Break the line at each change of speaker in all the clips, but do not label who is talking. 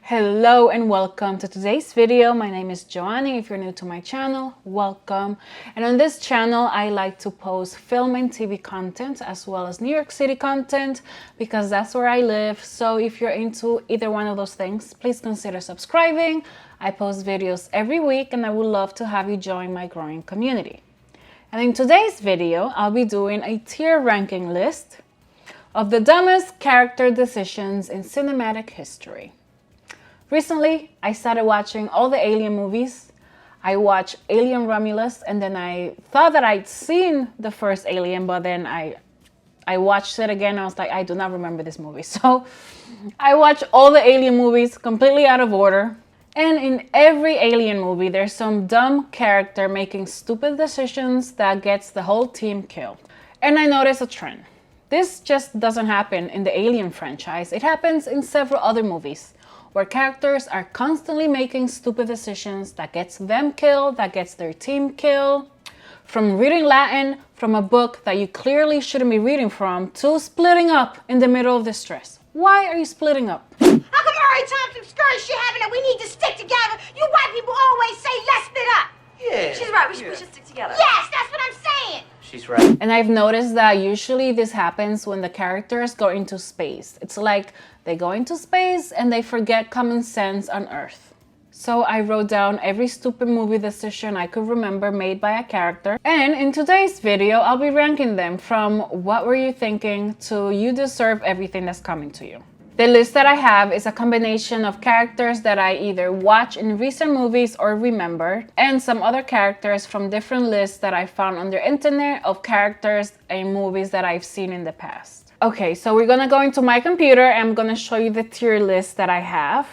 Hello and welcome to today's video. My name is Joanny. If you're new to my channel, welcome. And on this channel, I like to post film and TV content as well as New York City content because that's where I live. So if you're into either one of those things, please consider subscribing. I post videos every week and I would love to have you join my growing community. And in today's video, I'll be doing a tier ranking list of the dumbest character decisions in cinematic history. Recently, I started watching all the Alien movies. I watched Alien Romulus, and then I thought that I'd seen the first Alien, but then I watched it again. I was like, I do not remember this movie. So I watched all the Alien movies completely out of order. And in every Alien movie, there's some dumb character making stupid decisions that gets the whole team killed. And I noticed a trend. This just doesn't happen in the Alien franchise. It happens in several other movies, where characters are constantly making stupid decisions that gets them killed, that gets their team killed. From reading Latin from a book that you clearly shouldn't be reading from, to splitting up in the middle of the stress. Why are you splitting up?
How come every time some scurry shit happen that we need to stick together, you white people always say, let's split up?
Yeah.
She's right, we should stick together. Yes, that's what I'm saying.
She's right.
And I've noticed that usually this happens when the characters go into space. It's like they go into space and they forget common sense on Earth. So I wrote down every stupid movie decision I could remember made by a character. And in today's video, I'll be ranking them from what were you thinking to you deserve everything that's coming to you. The list that I have is a combination of characters that I either watch in recent movies or remember, and some other characters from different lists that I found on the internet of characters in movies that I've seen in the past. Okay, so we're gonna go into my computer and I'm gonna show you the tier list that I have.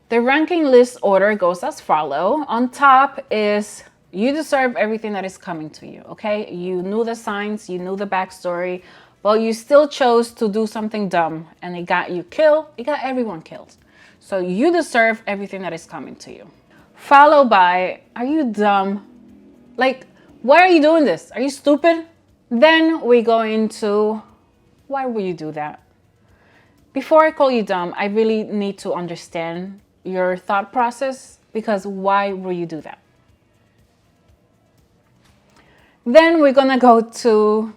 The ranking list order goes as follows. On top is you deserve everything that is coming to you, okay? You knew the signs, you knew the backstory, but you still chose to do something dumb and it got you killed. It got everyone killed. So you deserve everything that is coming to you. Followed by, are you dumb? Like, why are you doing this? Are you stupid? Then we go into, why would you do that? Before I call you dumb, I really need to understand your thought process, because why would you do that? Then we're gonna go to,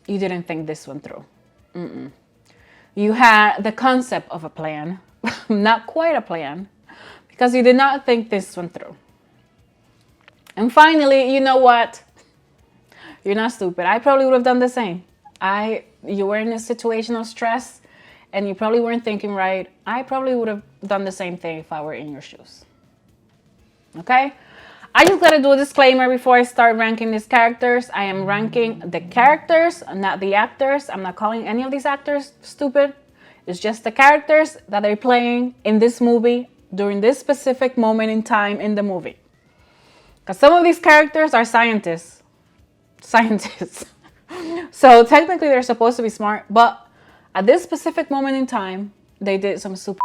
you didn't think this one through. You had the concept of a plan, not quite a plan, because you did not think this one through. And finally, you know what? You're not stupid. I probably would have done the same. You were in a situation of stress and you probably weren't thinking right. I probably would have done the same thing if I were in your shoes. Okay? I just gotta do a disclaimer before I start ranking these characters. I am ranking the characters, not the actors. I'm not calling any of these actors stupid. It's just the characters that they're playing in this movie during this specific moment in time in the movie. Because some of these characters are scientists. So technically they're supposed to be smart, but at this specific moment in time, they did some super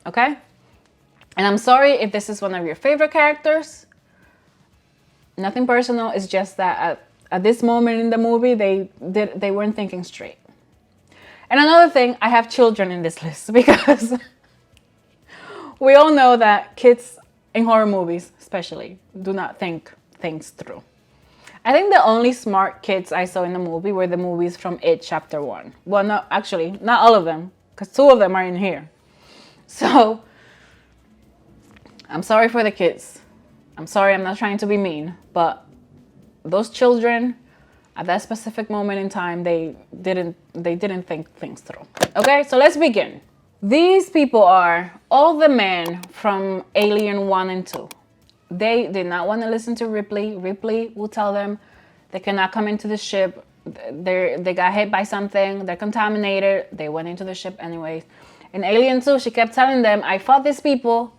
okay? And I'm sorry if this is one of your favorite characters. Nothing personal, it's just that at this moment in the movie, they weren't thinking straight. And another thing, I have children in this list because we all know that kids in horror movies, especially, do not think things through. I think the only smart kids I saw in the movie were the movies from It Chapter 1. Well, no, actually, not all of them, because 2 of them are in here. So, I'm sorry for the kids. I'm sorry, I'm not trying to be mean, but those children, at that specific moment in time, they didn't think things through. Okay, so let's begin. These people are all the men from Alien 1 and 2. They did not want to listen to Ripley. Ripley will tell them they cannot come into the ship. They got hit by something. They're contaminated. They went into the ship anyways. In Alien 2, she kept telling them, I fought these people.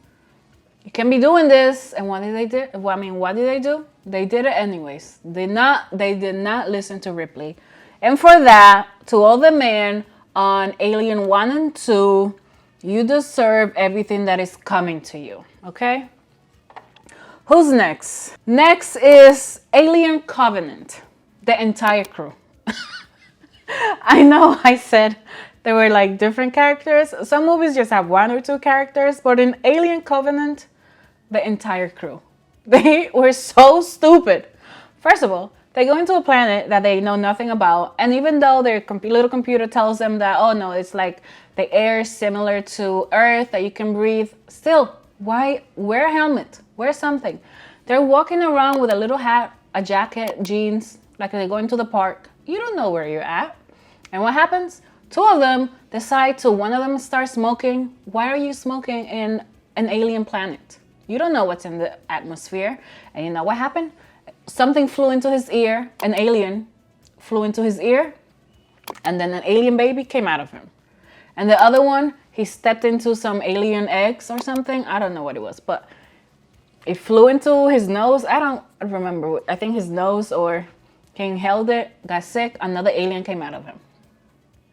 You can't be doing this. And what did they do? Well, I mean, what did they do? They did it anyways. They did not listen to Ripley. And for that, to all the men on Alien 1 and 2, you deserve everything that is coming to you. Okay? Who's next? Next is Alien Covenant, the entire crew. I know I said They were like different characters. Some movies just have one or two characters, but in Alien Covenant, the entire crew. They were so stupid. First of all, they go into a planet that they know nothing about, and even though their little computer tells them that, oh no, it's like the air is similar to Earth, that you can breathe, still, why wear a helmet? Wear something. They're walking around with a little hat, a jacket, jeans, like they're going to the park. You don't know where you're at. And what happens? Two of them decide to, one of them starts smoking. Why are you smoking in an alien planet? You don't know what's in the atmosphere. And you know what happened? Something flew into his ear, an alien flew into his ear, and then an alien baby came out of him. And the other one, he stepped into some alien eggs or something. I don't know what it was, but it flew into his nose. I don't remember. I think his nose, or he inhaled it, got sick, another alien came out of him.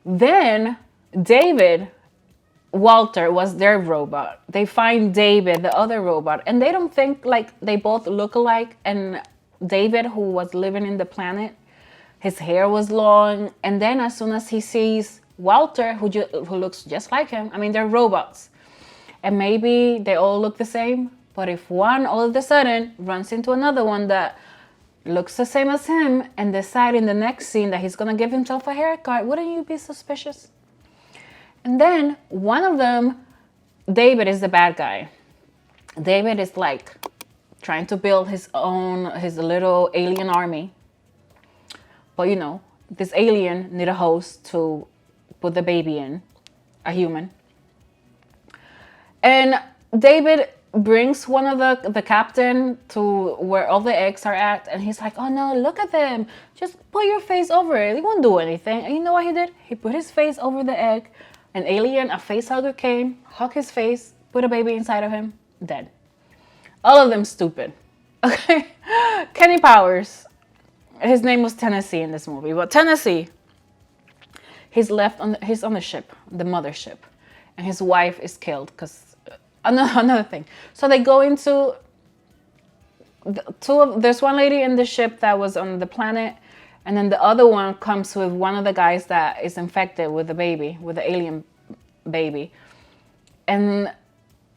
Then David, Walter was their robot. They find David, the other robot, and they don't think like they both look alike. And David, who was living in the planet, his hair was long. And then as soon as he sees Walter, who looks just like him, I mean, they're robots. And maybe they all look the same. But if one all of a sudden runs into another one that looks the same as him and decide in the next scene that he's going to give himself a haircut, wouldn't you be suspicious? And then one of them, David, is the bad guy. David is like trying to build his little alien army. But you know, this alien need a host to put the baby in, a human. And David brings one of the captain to where all the eggs are at, and he's like, oh no, look at them, just put your face over it, it won't do anything. And you know what he did? He put his face over the egg. An alien, a face hugger came, hugged his face, put a baby inside of him, dead. All of them stupid. Okay. Kenny Powers, his name was Tennessee in this movie, but Tennessee, he's on the ship, the mothership, and his wife is killed because another thing. So they go into there's one lady in the ship that was on the planet, and then the other one comes with one of the guys that is infected with the baby, with the alien baby. And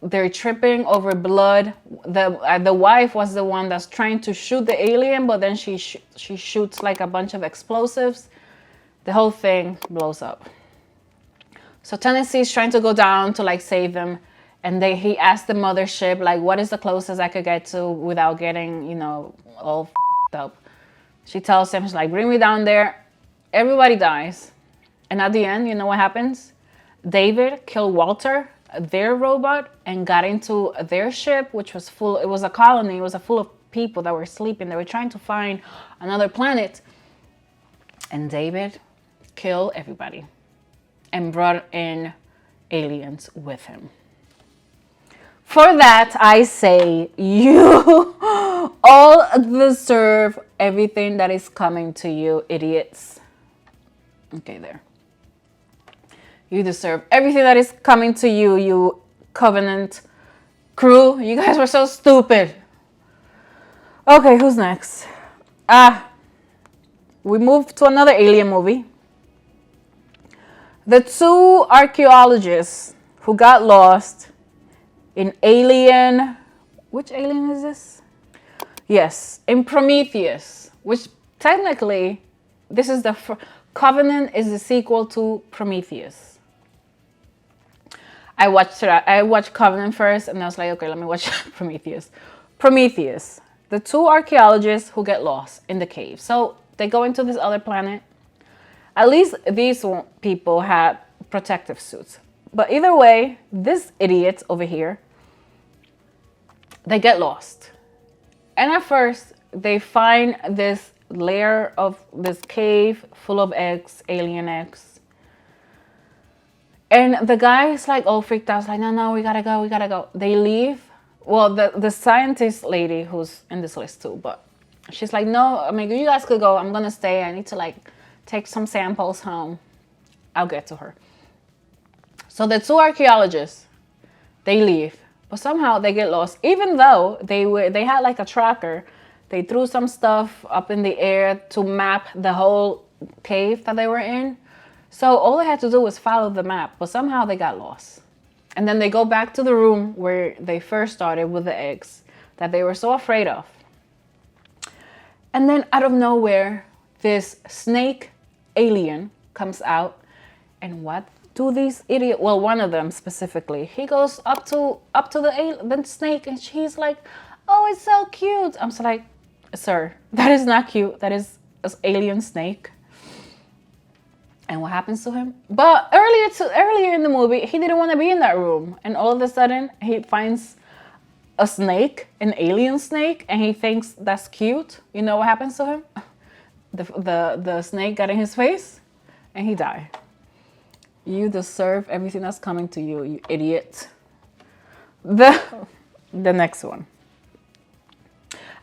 they're tripping over blood. The wife was the one that's trying to shoot the alien, but then she shoots like a bunch of explosives. The whole thing blows up. So Tennessee's trying to go down to like save them. And he asked the mothership, like, what is the closest I could get to without getting, you know, all f***ed up? She tells him, she's like, bring me down there. Everybody dies. And at the end, you know what happens? David killed Walter, their robot, and got into their ship, which was full. It was a colony. It was full of people that were sleeping. They were trying to find another planet. And David killed everybody and brought in aliens with him. For that, I say you all deserve everything that is coming to you, idiots. Okay, there. You deserve everything that is coming to you, you Covenant crew. You guys were so stupid. Okay, who's next? We move to another alien movie. The two archaeologists who got lost in Alien, which alien is this? Yes, in Prometheus, which technically, this is Covenant is the sequel to Prometheus. I watched Covenant first, and I was like, okay, let me watch Prometheus. Prometheus, the two archaeologists who get lost in the cave. So they go into this other planet. At least these people had protective suits. But either way, this idiot over here, they get lost. And at first, they find this layer of this cave full of eggs, alien eggs. And the guy is like all freaked out. He's like, no, we gotta go. They leave. Well, the scientist lady who's in this list too, but she's like, no, I mean, you guys could go. I'm gonna stay. I need to like take some samples home. I'll get to her. So the two archaeologists, they leave, but somehow they get lost. Even though they had like a tracker, they threw some stuff up in the air to map the whole cave that they were in. So all they had to do was follow the map, but somehow they got lost. And then they go back to the room where they first started with the eggs that they were so afraid of. And then out of nowhere, this snake alien comes out. And what do these idiots, well, one of them specifically, he goes up to the snake and she's like, oh, it's so cute. I'm so like, sir, that is not cute. That is an alien snake. And what happens to him? But earlier in the movie, he didn't want to be in that room. And all of a sudden, he finds a snake, an alien snake, and he thinks that's cute. You know what happens to him? The snake got in his face, and he died. You deserve everything that's coming to you, you idiot. The next one.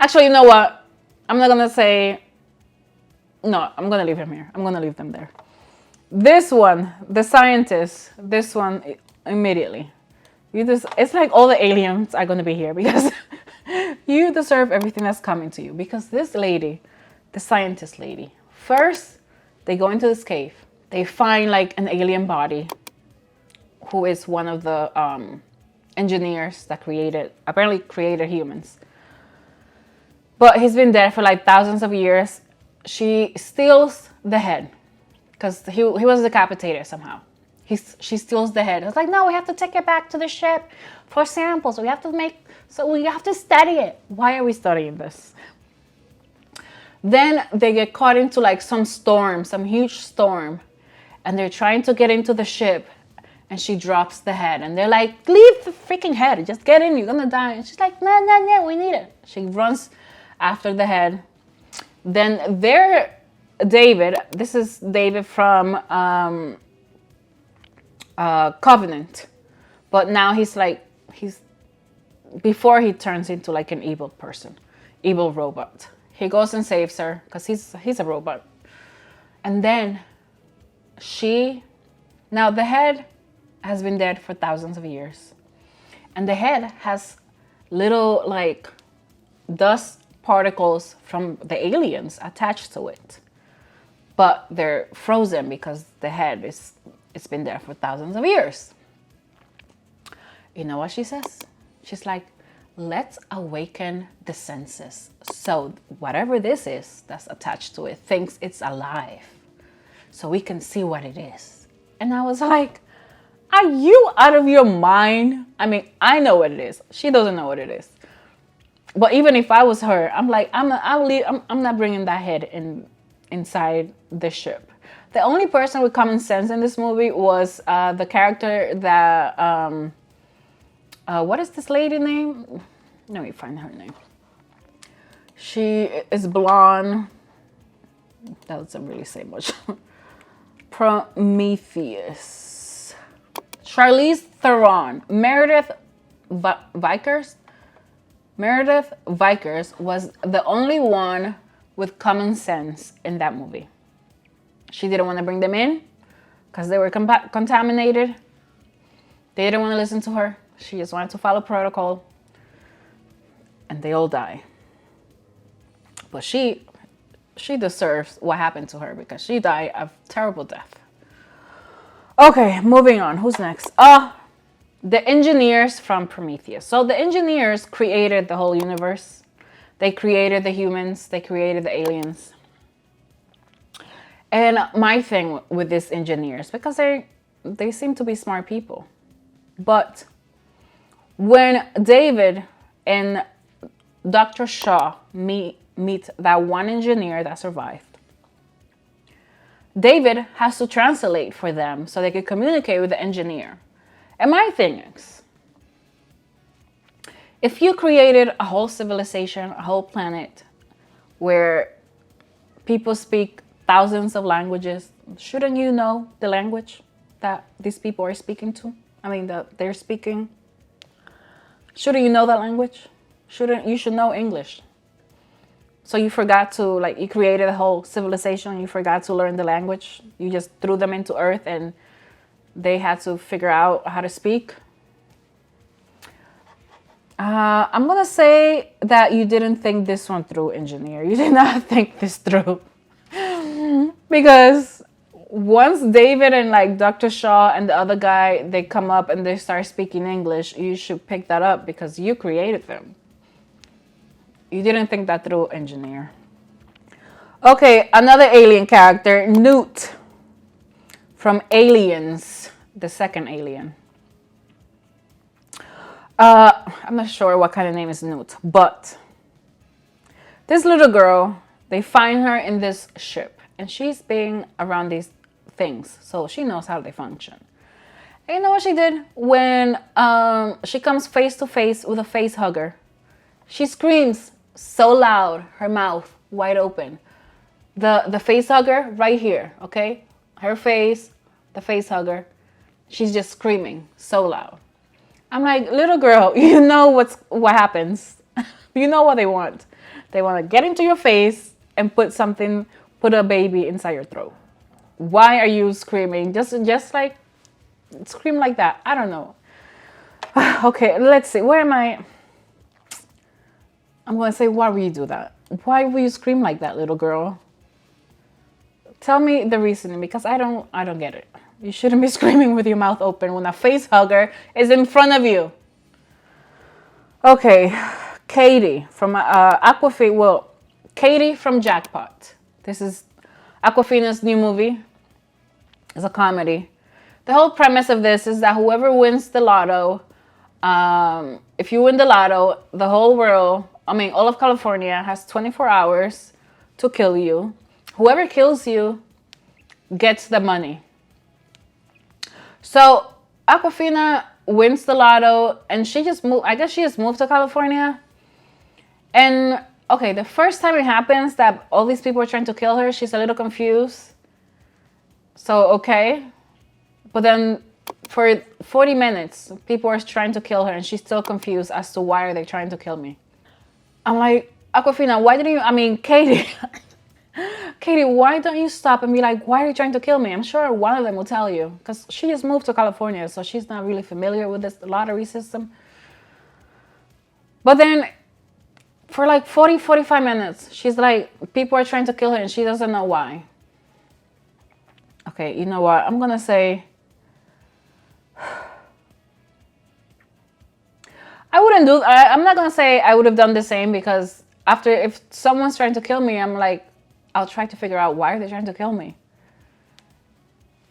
Actually, you know what? I'm not gonna say. No, I'm gonna leave him here. I'm gonna leave them there. This one, the scientist, this one immediately. It's like all the aliens are going to be here because you deserve everything that's coming to you. Because this lady, the scientist lady, first they go into this cave. They find like an alien body who is one of the engineers that apparently created humans. But he's been dead for like thousands of years. She steals the head. Because he was decapitated somehow. She steals the head. It's like, no, we have to take it back to the ship for samples. We have to study it. Why are we studying this? Then they get caught into like some huge storm. And they're trying to get into the ship. And she drops the head. And they're like, leave the freaking head. Just get in. You're going to die. And she's like, no, we need it. She runs after the head. Then this is David from Covenant, but now he's before he turns into like an evil robot. He goes and saves her because he's a robot. And then now the head has been dead for thousands of years. And the head has little like dust particles from the aliens attached to it. But they're frozen because the head it's been there for thousands of years. You know what she says? She's like, let's awaken the senses. So whatever this is that's attached to it thinks it's alive. So we can see what it is. And I was like, are you out of your mind? I mean, I know what it is. She doesn't know what it is. But even if I was her, I'm like, I'm not bringing that head inside the ship. The only person with common sense in this movie was the character that what is this lady name? Let me find her name. She is blonde. That doesn't really say much. Prometheus. Charlize Theron. Meredith Vickers was the only one with common sense in that movie. She didn't want to bring them in because they were contaminated. They didn't want to listen to her. She just wanted to follow protocol. And they all die. But she deserves what happened to her because she died a terrible death. Okay, moving on. Who's next? The engineers from Prometheus. So the engineers created the whole universe. They created the humans. They created the aliens. And my thing with these engineers, because they seem to be smart people. But when David and Dr. Shaw meet that one engineer that survived, David has to translate for them so they could communicate with the engineer. And my thing is, if you created a whole civilization, a whole planet where people speak thousands of languages, shouldn't you know the language that these people are speaking to? I mean, that they're speaking. Shouldn't you know that language? You should know English. So you forgot to, you created a whole civilization, you forgot to learn the language. You just threw them into Earth and they had to figure out how to speak. I'm going to say that you didn't think this one through, engineer. You did not think this through. Because once David and like Dr. Shaw and the other guy, they come up and they start speaking English, you should pick that up because you created them. You didn't think that through, engineer. Okay, another alien character, Newt from Aliens, the second Alien. I'm not sure what kind of name is Newt, but this little girl, they find her in this ship and she's being around these things, so she knows how they function. And you know what she did? When she comes face to face with a face hugger, she screams so loud, her mouth wide open. The face hugger right here, okay? Her face, the face hugger, she's just screaming so loud. I'm like, little girl, you know what happens. You know what they want. They want to get into your face and put a baby inside your throat. Why are you screaming? Just like, scream like that. I don't know. Okay, let's see. Where am I? I'm going to say, why will you do that? Why will you scream like that, little girl? Tell me the reasoning, because I don't get it. You shouldn't be screaming with your mouth open when a face hugger is in front of you. Okay, Katie from Aquafina. Well, Katie from Jackpot. This is Aquafina's new movie. It's a comedy. The whole premise of this is that whoever wins the lotto, if you win the lotto, the whole world, all of California has 24 hours to kill you. Whoever kills you gets the money. So Aquafina wins the lotto and she just moved. I guess she just moved to California. And okay, the first time it happens that all these people are trying to kill her, she's a little confused. So, okay. But then for 40 minutes, people are trying to kill her and she's still confused as to why are they trying to kill me. I'm like, Aquafina, why didn't you, Katie, Katie, why don't you stop and be like, why are you trying to kill me? I'm sure one of them will tell you, because she just moved to California, so she's not really familiar with this lottery system. But then for like 45 minutes, she's like, people are trying to kill her and she doesn't know why. Okay, you know what? I'm going to say, I'm not going to say I would have done the same, because if someone's trying to kill me, I'm like, I'll try to figure out why are they trying to kill me.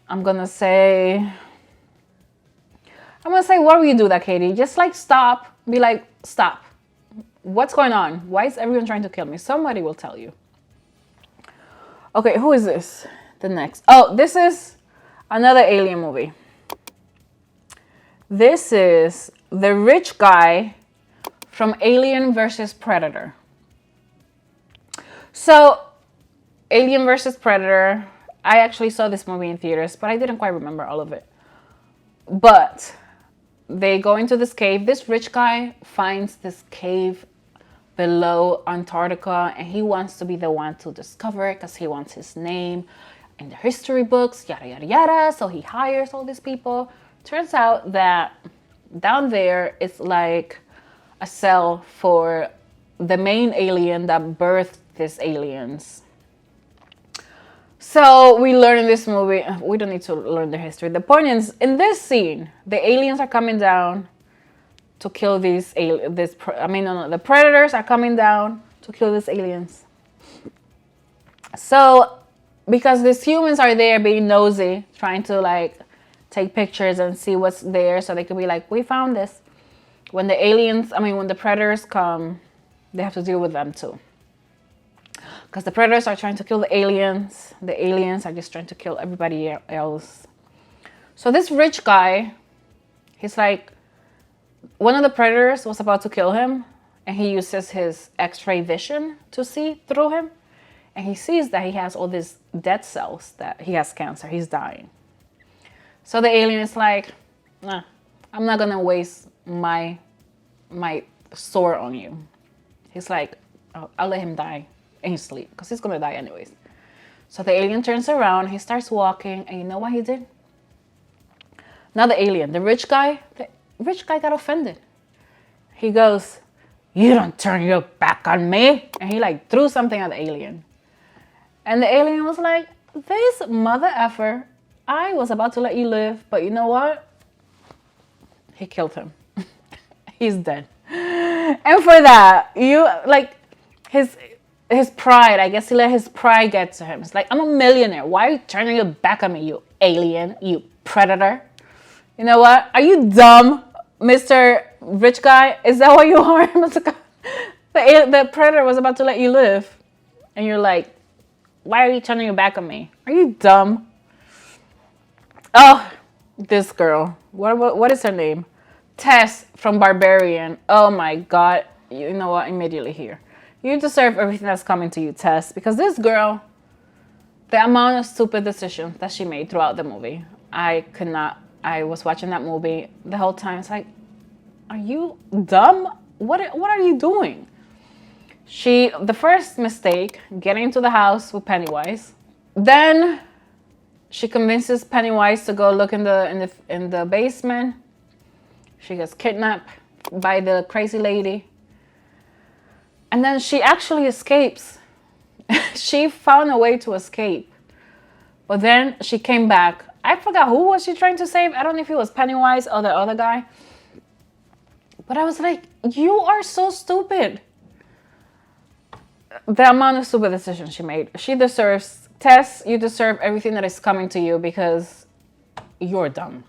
I'm going to say, why would you do that, Katie? Just like stop, be like, stop. What's going on? Why is everyone trying to kill me? Somebody will tell you. Okay, who is this? The next. Oh, this is another alien movie. This is the rich guy from Alien versus Predator. So, Alien versus Predator, I actually saw this movie in theaters, but I didn't quite remember all of it. But they go into this cave. This rich guy finds this cave below Antarctica, and he wants to be the one to discover it because he wants his name in the history books, yada, yada, yada. So he hires all these people. Turns out that down there it's like a cell for the main alien that birthed these aliens. So we learn in this movie, we don't need to learn the history. The point is, in this scene, the aliens are coming down to kill the predators are coming down to kill these aliens. So, because these humans are there being nosy, trying to like take pictures and see what's there so they could be like, we found this. When the predators come, they have to deal with them too. Because the predators are trying to kill the aliens are just trying to kill everybody else. So this rich guy, he's like, one of the predators was about to kill him, and he uses his X-ray vision to see through him, and he sees that he has all these dead cells, that he has cancer, he's dying. So the alien is like, nah, I'm not gonna waste my sword on you. He's like, I'll let him die in his sleep, because he's gonna die anyways. So the alien turns around, he starts walking, and you know what he did? Not the alien, the rich guy got offended. He goes, you don't turn your back on me. And he like threw something at the alien. And the alien was like, this mother effer, I was about to let you live, but you know what? He killed him. He's dead. And for that, you like his pride. I guess he let his pride get to him. It's like, I'm a millionaire. Why are you turning your back on me, you alien, you predator? You know what? Are you dumb, Mr. Rich Guy? Is that what you are? The predator was about to let you live. And you're like, why are you turning your back on me? Are you dumb? Oh, this girl. What is her name? Tess from Barbarian. Oh my God. You know what? Immediately here. You deserve everything that's coming to you, Tess. Because this girl, the amount of stupid decisions that she made throughout the movie, I could not. I was watching that movie the whole time. It's like, are you dumb? What are you doing? The first mistake, getting into the house with Pennywise. Then she convinces Pennywise to go look in the basement. She gets kidnapped by the crazy lady. And then she actually escapes. She found a way to escape. But then she came back. I forgot who was she trying to save. I don't know if it was Pennywise or the other guy. But I was like, you are so stupid. The amount of stupid decisions she made. She deserves, Tess, you deserve everything that is coming to you because you're dumb.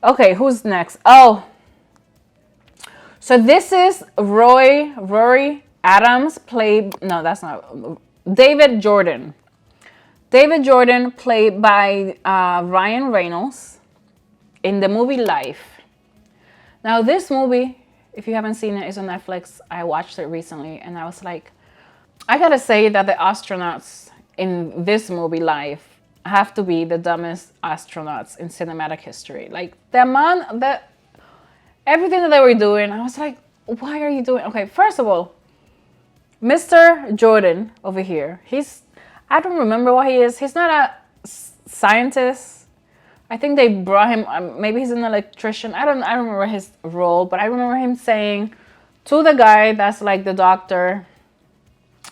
Okay, who's next? Oh. So this is Rory Adams played, no, that's not, David Jordan. David Jordan played by Ryan Reynolds in the movie Life. Now this movie, if you haven't seen it, is on Netflix. I watched it recently and I was like, I gotta say that the astronauts in this movie Life have to be the dumbest astronauts in cinematic history. Like the amount that, everything that they were doing, I was like, why are you doing? Okay, first of all, Mr. Jordan over here, I don't remember what he is. He's not a scientist. I think they brought him, maybe he's an electrician. I don't remember his role, but I remember him saying to the guy that's like the doctor,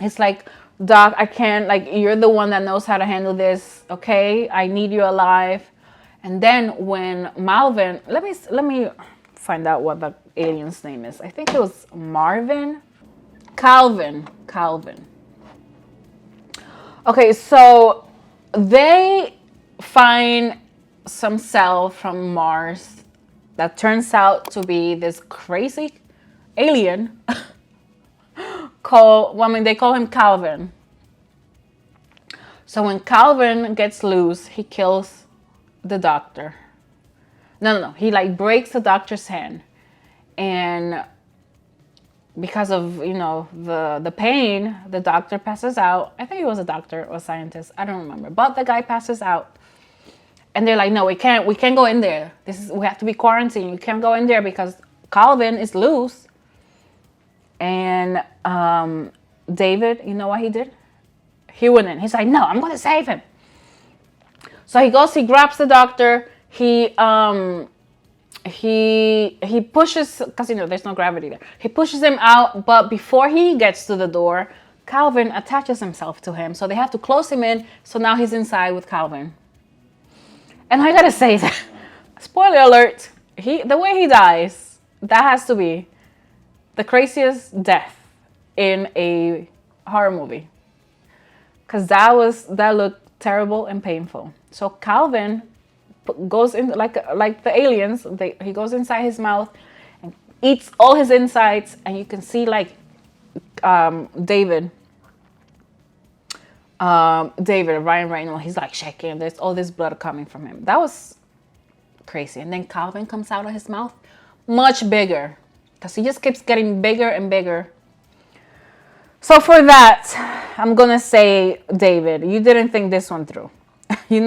it's like, Doc, I can't, like, you're the one that knows how to handle this, okay? I need you alive. And then when Malvin, let me find out what the alien's name is. I think it was Marvin? Calvin. Okay, so they find some cell from Mars that turns out to be this crazy alien they call him Calvin. So when Calvin gets loose, he kills the doctor. No. He like breaks the doctor's hand. And because of, the pain, the doctor passes out. I think he was a doctor or a scientist. I don't remember. But the guy passes out. And they're like, no, we can't go in there. We have to be quarantined. You can't go in there because Calvin is loose. And David, you know what he did? He went in. He's like, no, I'm going to save him. So he goes, he grabs the doctor. He pushes, because, there's no gravity there. He pushes him out. But before he gets to the door, Calvin attaches himself to him. So they have to close him in. So now he's inside with Calvin. And I got to say that, spoiler alert, the way he dies, that has to be the craziest death in a horror movie, because that looked terrible and painful. So Calvin goes in like the aliens. He goes inside his mouth and eats all his insides, and you can see like David, Ryan Reynolds. He's like shaking. There's all this blood coming from him. That was crazy. And then Calvin comes out of his mouth, much bigger. Because he just keeps getting bigger and bigger. So for that, I'm going to say, David, you didn't think this one through. You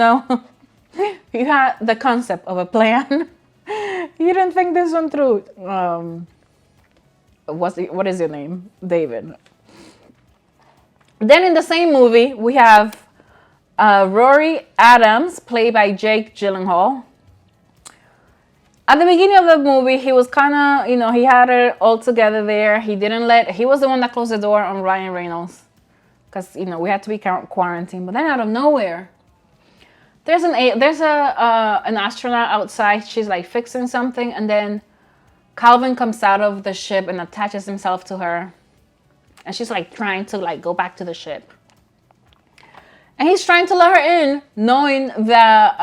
had the concept of a plan. You didn't think this one through. What is your name? David. Then in the same movie, we have Rory Adams, played by Jake Gyllenhaal. At the beginning of the movie, he was kind of, he had it all together there. He was the one that closed the door on Ryan Reynolds. because, you know, we had to be quarantined. But then out of nowhere, there's an astronaut outside. She's like fixing something, and then Calvin comes out of the ship and attaches himself to her, and she's like trying to like go back to the ship, and he's trying to let her in, knowing that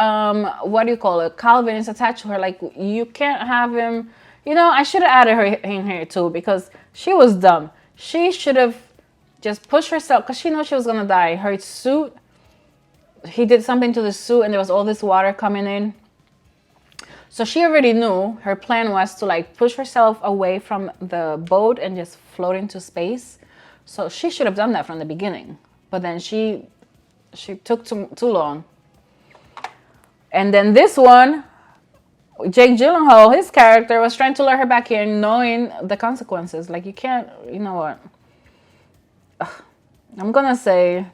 Calvin is attached to her. Like, you can't have him. You know, I should have added her in here too, because she was dumb. She should have just pushed herself, because she knows she was gonna die. Her suit, he did something to the suit, and there was all this water coming in. So she already knew her plan was to like push herself away from the boat and just float into space. So she should have done that from the beginning. But then she took too long. And then this one, Jake Gyllenhaal, his character, was trying to lure her back in, knowing the consequences. Like, you can't, you know what? I'm gonna say,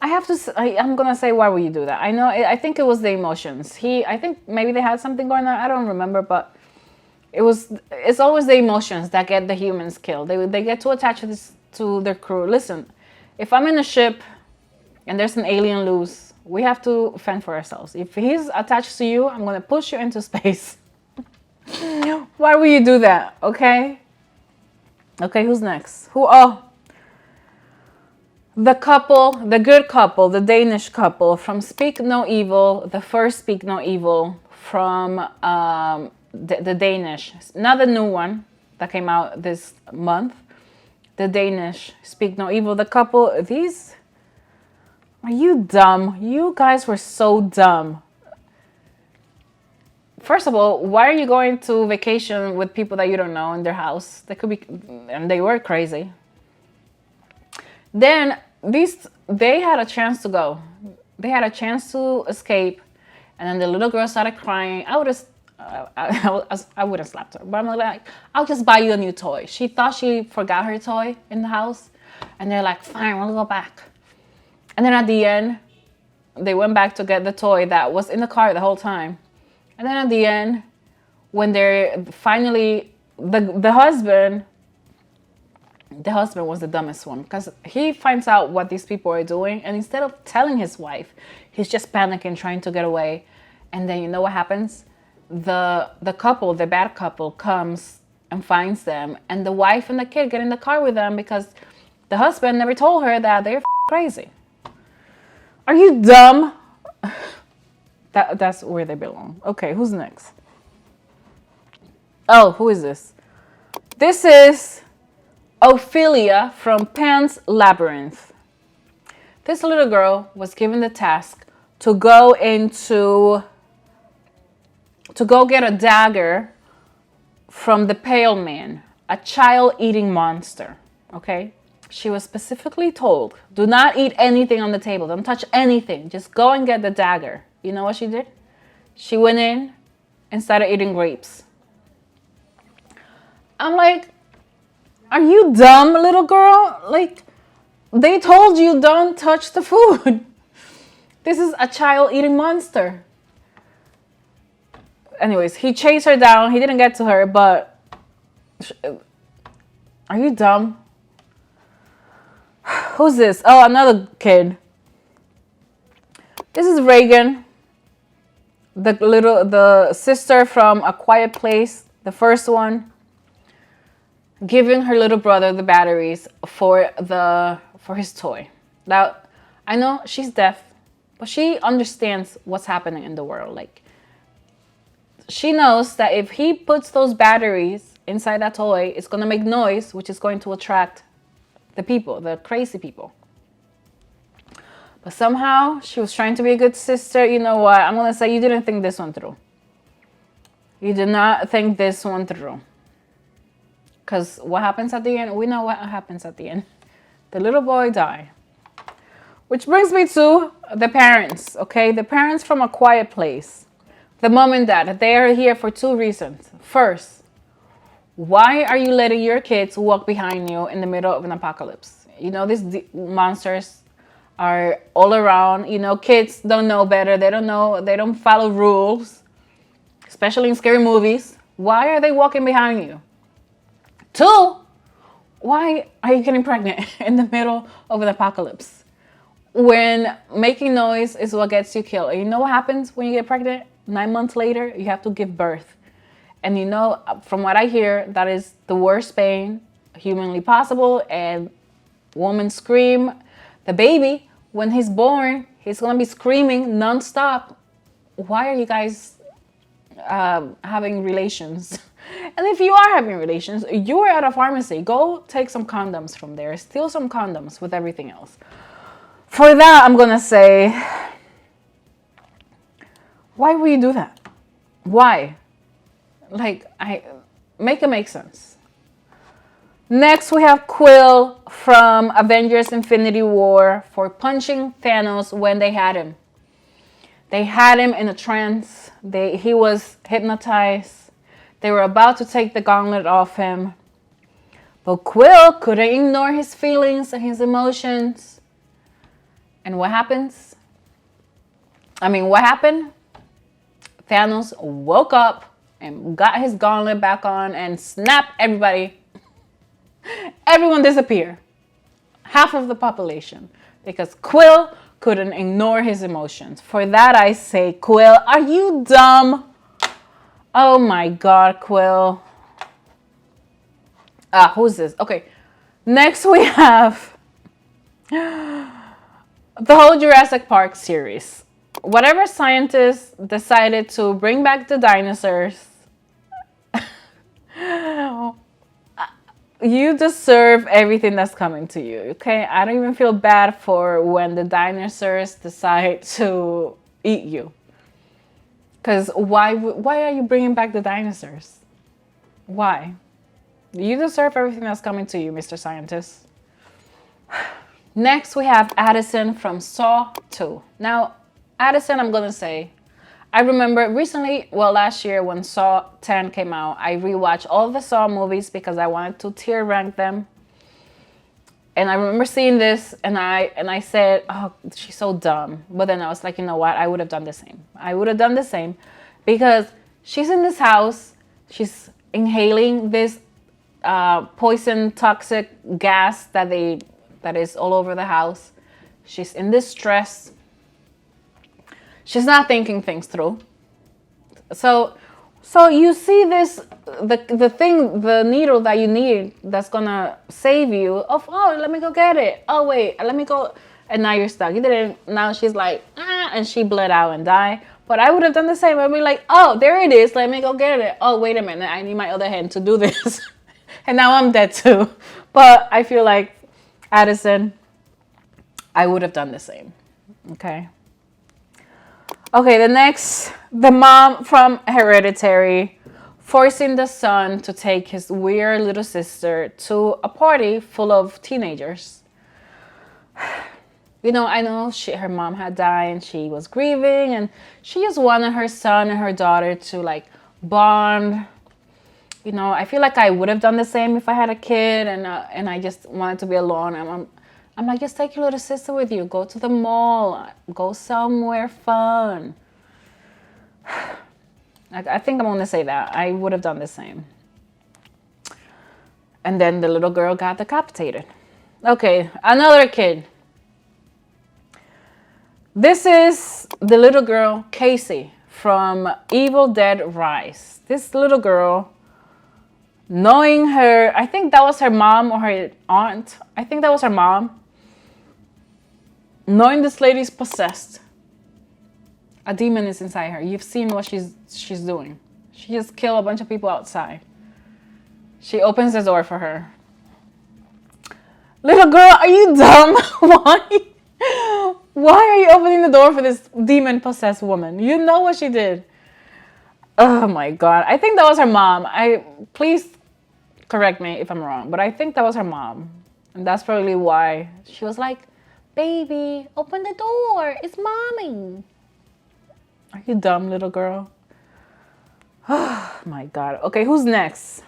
I'm gonna say, why would you do that? I think it was the emotions. I think maybe they had something going on. I don't remember, but it's always the emotions that get the humans killed. They get too attached to their crew. Listen, if I'm in a ship and there's an alien loose, we have to fend for ourselves. If he's attached to you, I'm gonna push you into space. Why would you do that? Okay, who's next? The couple, the good couple, the Danish couple from Speak No Evil, the first Speak No Evil from the Danish, not the new one that came out this month. The Danish Speak No Evil, the couple, are you dumb? You guys were so dumb. First of all, why are you going to vacation with people that you don't know in their house? They could be, and they were crazy. Then they had a chance to go. They had a chance to escape, and then the little girl started crying. I would have slapped her, but I'm like, I'll just buy you a new toy. She thought she forgot her toy in the house, and they're like, fine, we'll go back. And then at the end, they went back to get the toy that was in the car the whole time. And then at the end, when they're finally, the husband was the dumbest one, because he finds out what these people are doing, and instead of telling his wife, he's just panicking, trying to get away. And then you know what happens? The couple, the bad couple, comes and finds them, and the wife and the kid get in the car with them because the husband never told her that they're crazy. Are you dumb? That's where they belong. Okay, who's next? Oh, who is this? This is Ofelia from Pan's Labyrinth. This little girl was given the task to go get a dagger from the Pale Man, a child-eating monster, okay? She was specifically told, do not eat anything on the table. Don't touch anything. Just go and get the dagger. You know what she did? She went in and started eating grapes. I'm like, are you dumb, little girl? Like, they told you don't touch the food. This is a child-eating monster. Anyways, he chased her down. He didn't get to her, but are you dumb? Who's this? Oh, another kid. This is Regan, the sister from A Quiet Place, the first one, giving her little brother the batteries for his toy. Now, I know she's deaf, but she understands what's happening in the world. Like, she knows that if he puts those batteries inside that toy, it's gonna make noise, which is going to attract the people, the crazy people. But somehow she was trying to be a good sister. You know what? I'm gonna say you didn't think this one through. You did not think this one through. Because what happens at the end? We know what happens at the end. The little boy died. Which brings me to the parents, okay? The parents from A Quiet Place. The mom and dad, they are here for two reasons. First, why are you letting your kids walk behind you in the middle of an apocalypse? You know, these monsters are all around. You know, kids don't know better. They don't follow rules, especially in scary movies. Why are they walking behind you? Two, Why are you getting pregnant in the middle of an apocalypse? When making noise is what gets you killed. And you know what happens when you get pregnant? 9 months later, you have to give birth. And you know, from what I hear, that is the worst pain humanly possible. And women scream. The baby, when he's born, he's going to be screaming nonstop. Why are you guys having relations? And if you are having relations, you are at a pharmacy. Go take some condoms from there. Steal some condoms with everything else. For that, I'm going to say, why would you do that? Why? Like, make it make sense. Next, we have Quill from Avengers Infinity War for punching Thanos when they had him. They had him in a trance. He was hypnotized. They were about to take the gauntlet off him. But Quill couldn't ignore his feelings and his emotions. And what happens? What happened? Thanos woke up and got his gauntlet back on and snapped everybody. Everyone disappeared. Half of the population. Because Quill couldn't ignore his emotions. For that I say, Quill, are you dumb? Oh my God, Quill. Who's this? Okay. Next we have the whole Jurassic Park series. Whatever scientists decided to bring back the dinosaurs, you deserve everything that's coming to you, okay? I don't even feel bad for when the dinosaurs decide to eat you. Because why are you bringing back the dinosaurs? Why? You deserve everything that's coming to you, Mr. Scientist. Next, we have Adison from Saw 2. Now, Adison, I'm going to say, I remember recently, last year when Saw 10 came out, I rewatched all the Saw movies because I wanted to tier rank them. And I remember seeing this and I said, oh, she's so dumb. But then I was like, you know what? I would have done the same. I would have done the same because she's in this house. She's inhaling this poison toxic gas that is all over the house. She's in distress. She's not thinking things through. So you see this, the needle that you need that's gonna save you. Oh, let me go get it. Oh wait, let me go. And now you're stuck. You didn't. Now she's like, and she bled out and died. But I would have done the same. I'd be like, oh, there it is. Let me go get it. Oh, wait a minute. I need my other hand to do this. And now I'm dead too. But I feel like Adison, I would have done the same. Okay. Okay, the mom from Hereditary forcing the son to take his weird little sister to a party full of teenagers. You know, I know her mom had died and she was grieving and she just wanted her son and her daughter to like bond. You know, I feel like I would have done the same if I had a kid and I just wanted to be alone. I'm like, just take your little sister with you. Go to the mall. Go somewhere fun. I think I'm going to say that. I would have done the same. And then the little girl got decapitated. Okay, another kid. This is the little girl, Kassie, from Evil Dead Rise. This little girl, knowing her, I think that was her mom or her aunt. I think that was her mom. Knowing this lady's possessed. A demon is inside her. You've seen what she's doing. She just killed a bunch of people outside. She opens the door for her. Little girl, are you dumb? Why? Why are you opening the door for this demon-possessed woman? You know what she did. Oh my God. I think that was her mom. Please correct me if I'm wrong, but I think that was her mom. And that's probably why she was like, baby, open the door. It's mommy. Are you dumb, little girl? Oh my God. Okay, who's next?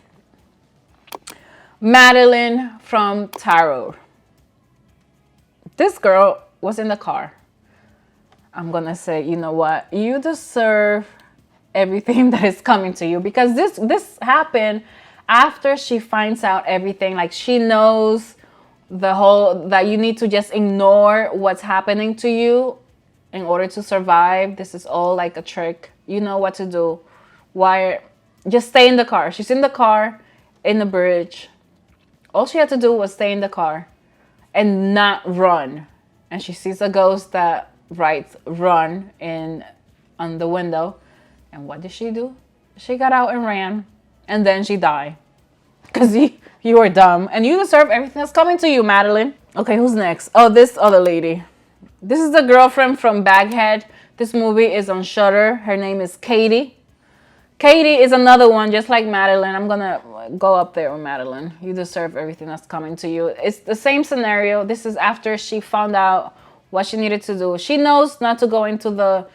Madeline from Tarot. This girl was in the car. I'm gonna say, you know what? You deserve everything that is coming to you because this happened after she finds out everything, like she knows the whole, that you need to just ignore what's happening to you in order to survive. This is all like a trick. You know what to do. Why? Just stay in the car. She's in the car, in the bridge. All she had to do was stay in the car and not run. And she sees a ghost that writes "run" on the window. And what did she do? She got out and ran. And then she died. Because you are dumb. And you deserve everything that's coming to you, Madeline. Okay, who's next? Oh, this other lady. This is the girlfriend from Baghead. This movie is on Shudder. Her name is Katie. Katie is another one, just like Madeline. I'm gonna go up there with Madeline. You deserve everything that's coming to you. It's the same scenario. This is after she found out what she needed to do. She knows not to go into the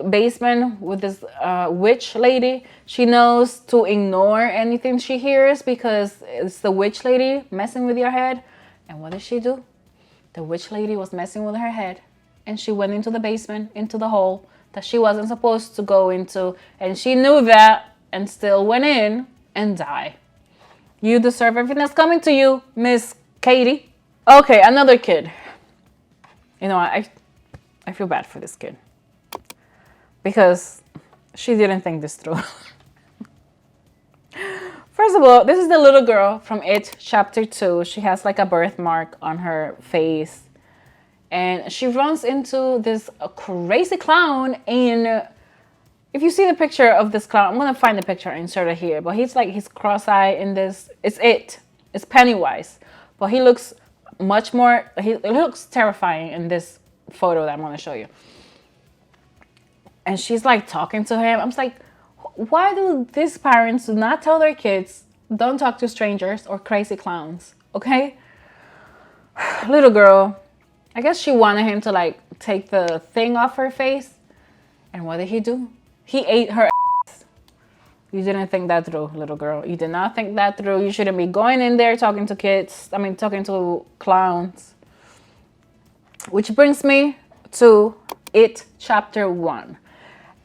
basement with this witch lady. She knows to ignore anything she hears because it's the witch lady messing with your head. And what did she do? The witch lady was messing with her head, and she went into the basement, into the hole that she wasn't supposed to go into, and she knew that and still went in and died. You deserve everything that's coming to you, Miss Katie. Okay, another kid. You know, I feel bad for this kid because she didn't think this through. First of all, this is the little girl from It Chapter 2. She has like a birthmark on her face. And she runs into this crazy clown. And if you see the picture of this clown, I'm going to find the picture and insert it here. But he's like, he's cross-eyed in this. It's Pennywise. But he looks much more, he looks terrifying in this photo that I'm going to show you. And she's like talking to him. I'm just like, why do these parents do not tell their kids, don't talk to strangers or crazy clowns, okay? Little girl, I guess she wanted him to like take the thing off her face. And what did he do? He ate her ass. You didn't think that through, little girl. You did not think that through. You shouldn't be going in there talking to kids. Talking to clowns. Which brings me to It Chapter 1.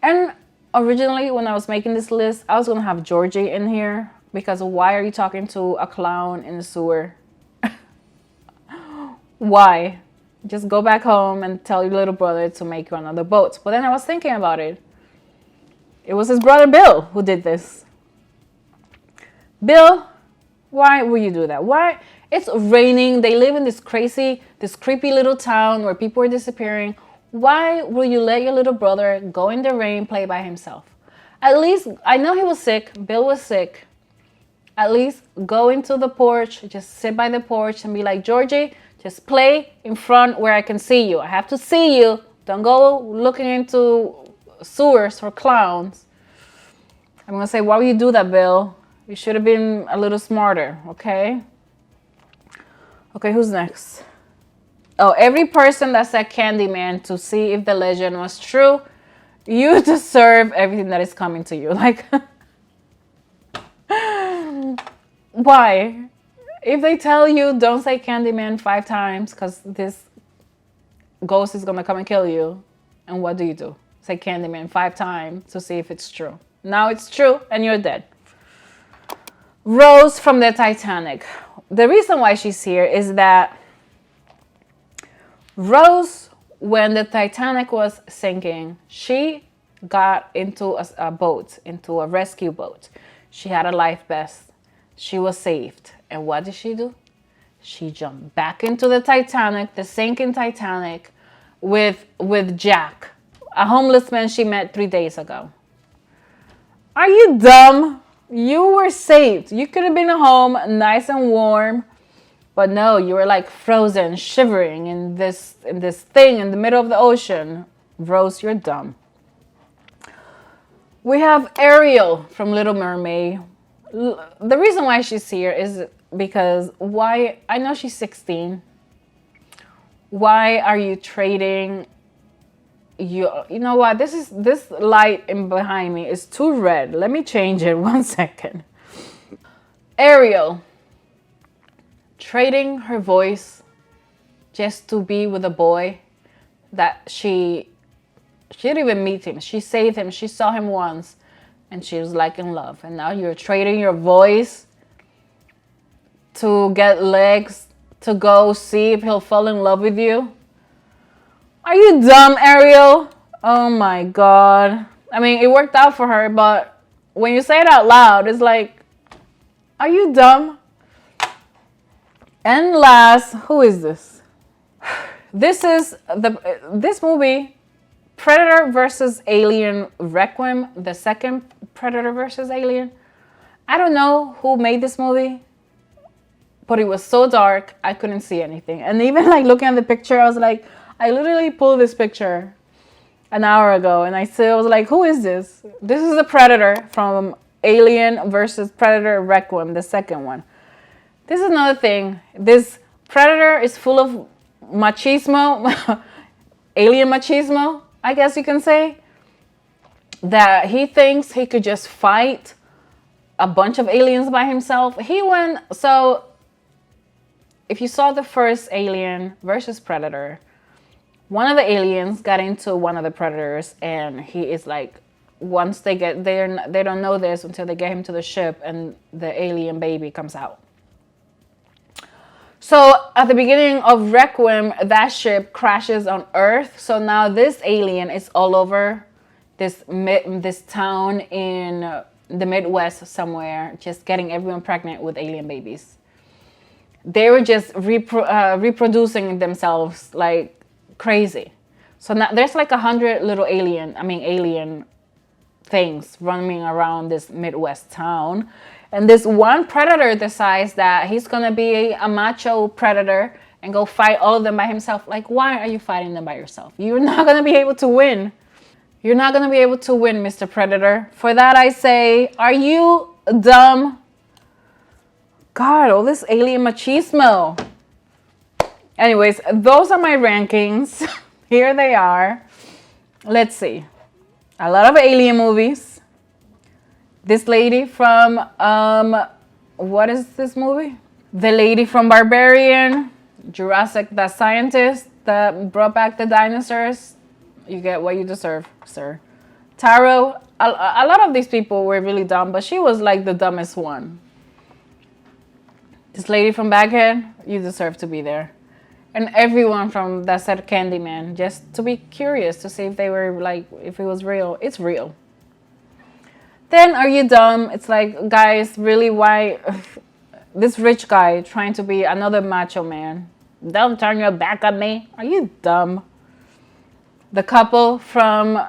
And originally, when I was making this list, I was going to have Georgie in here. Because why are you talking to a clown in the sewer? Why? Just go back home and tell your little brother to make you another boat. But then I was thinking about it. It was his brother Bill who did this. Bill, why would you do that? Why? It's raining. They live in this creepy little town where people are disappearing. Why will you let your little brother go in the rain, play by himself? At least, I know he was sick. Bill was sick. At least go into the porch, just sit by the porch and be like, Georgie, just play in front where I can see you. I have to see you. Don't go looking into sewers for clowns. I'm going to say, why would you do that, Bill? You should have been a little smarter, okay? Okay, who's next? Oh, every person that said Candyman to see if the legend was true, you deserve everything that is coming to you. Like, why? If they tell you don't say Candyman 5 times because this ghost is going to come and kill you, and what do? Say Candyman 5 times to see if it's true. Now it's true and you're dead. Rose from the Titanic. The reason why she's here is that Rose, when the Titanic was sinking, she got into a boat, into a rescue boat. She had a life vest. She was saved. And what did she do? She jumped back into the Titanic, the sinking Titanic, with Jack, a homeless man she met 3 days ago. Are you dumb? You were saved. You could have been at home, nice and warm. But no, you were like frozen, shivering in this thing in the middle of the ocean. Rose, you're dumb. We have Ariel from Little Mermaid. The reason why she's here is because why? I know she's 16. Why are you trading? You know what? This light in behind me is too red. Let me change it 1 second. Ariel trading her voice just to be with a boy that she didn't even meet him. She saved him. She saw him once. and she was like in love. And now you're trading your voice to get legs to go see if he'll fall in love with you. Are you dumb, Ariel? Oh my God. I mean, it worked out for her, but when you say it out loud, it's like, are you dumb? And last, who is this? This is this movie, Predator versus Alien Requiem, the second Predator versus Alien. I don't know who made this movie, but it was so dark, I couldn't see anything. And even like looking at the picture, I was like, I literally pulled this picture an hour ago, and I was like, who is this? This is the Predator from Alien versus Predator Requiem, the second one. This is another thing. This Predator is full of machismo, alien machismo, I guess you can say. That he thinks he could just fight a bunch of aliens by himself. So if you saw the first Alien versus Predator, one of the aliens got into one of the predators, and he is like, once they get there, they don't know this until they get him to the ship and the alien baby comes out. So at the beginning of Requiem, that ship crashes on Earth. So now this alien is all over this town in the Midwest somewhere, just getting everyone pregnant with alien babies. They were just reproducing themselves like crazy. So now there's like 100 little alien things running around this Midwest town. And this one predator decides that he's gonna be a macho predator and go fight all of them by himself. Like, why are you fighting them by yourself? You're not gonna be able to win. You're not gonna be able to win, Mr. Predator. For that I say, are you dumb? God, all this alien machismo. Anyways, those are my rankings. Here they are. Let's see. A lot of alien movies. This lady from, what is this movie? The lady from Barbarian. Jurassic, the scientist that brought back the dinosaurs. You get what you deserve, sir. Taro, a lot of these people were really dumb, but she was like the dumbest one. This lady from Baghead, you deserve to be there. And everyone from that said Candyman, just to be curious to see if they were like, if it was real. It's real. Then are you dumb? It's like, guys, really, why this rich guy trying to be another macho man? Don't turn your back on me. Are you dumb? The couple from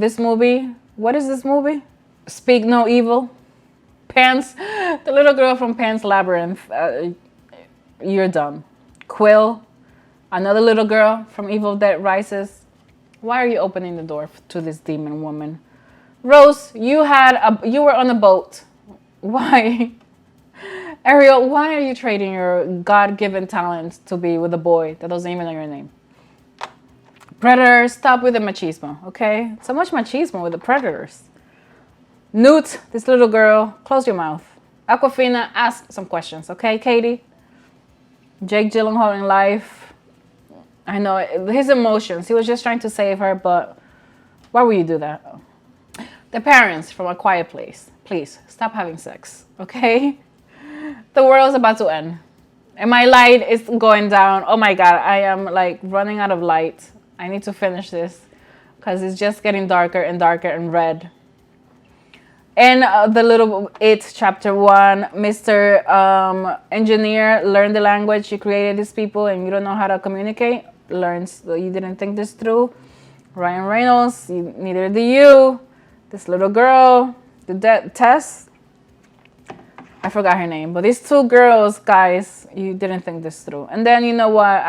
this movie. What is this movie? Speak No Evil. Pan's, the little girl from Pan's Labyrinth. You're dumb. Quill, another little girl from Evil Dead Rises. Why are you opening the door to this demon woman? Rose, you were on a boat. Why? Ariel, why are you trading your God-given talent to be with a boy that doesn't even know your name? Predator, stop with the machismo, okay? So much machismo with the predators. Newt, this little girl, close your mouth. Aquafina, ask some questions, okay, Katie? Jake Gyllenhaal in life. I know, his emotions. He was just trying to save her, but why would you do that? The parents from A Quiet Place, please stop having sex, okay? The world is about to end. And my light is going down. Oh my God, I am like running out of light. I need to finish this because it's just getting darker and darker and red. And the little It chapter 1, Mr. Engineer learned the language. You created these people and you don't know how to communicate. Learns that you didn't think this through. Ryan Reynolds, neither do you. This little girl, Tess. I forgot her name, but these two girls, guys, you didn't think this through. And then you know what?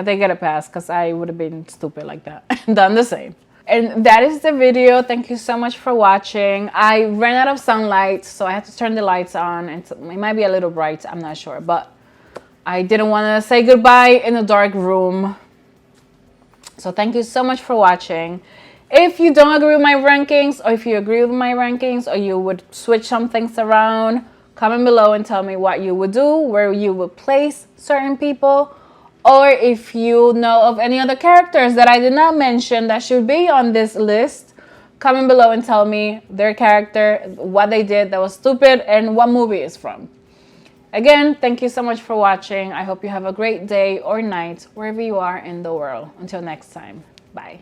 They get a pass because I would have been stupid like that and done the same. And that is the video. Thank you so much for watching. I ran out of sunlight, so I had to turn the lights on. And it might be a little bright, I'm not sure. But I didn't want to say goodbye in a dark room. So thank you so much for watching. If you don't agree with my rankings, or if you agree with my rankings, or you would switch some things around, comment below and tell me what you would do, where you would place certain people. Or if you know of any other characters that I did not mention that should be on this list, comment below and tell me their character, what they did that was stupid, and what movie it's from. Again, thank you so much for watching. I hope you have a great day or night wherever you are in the world. Until next time, bye.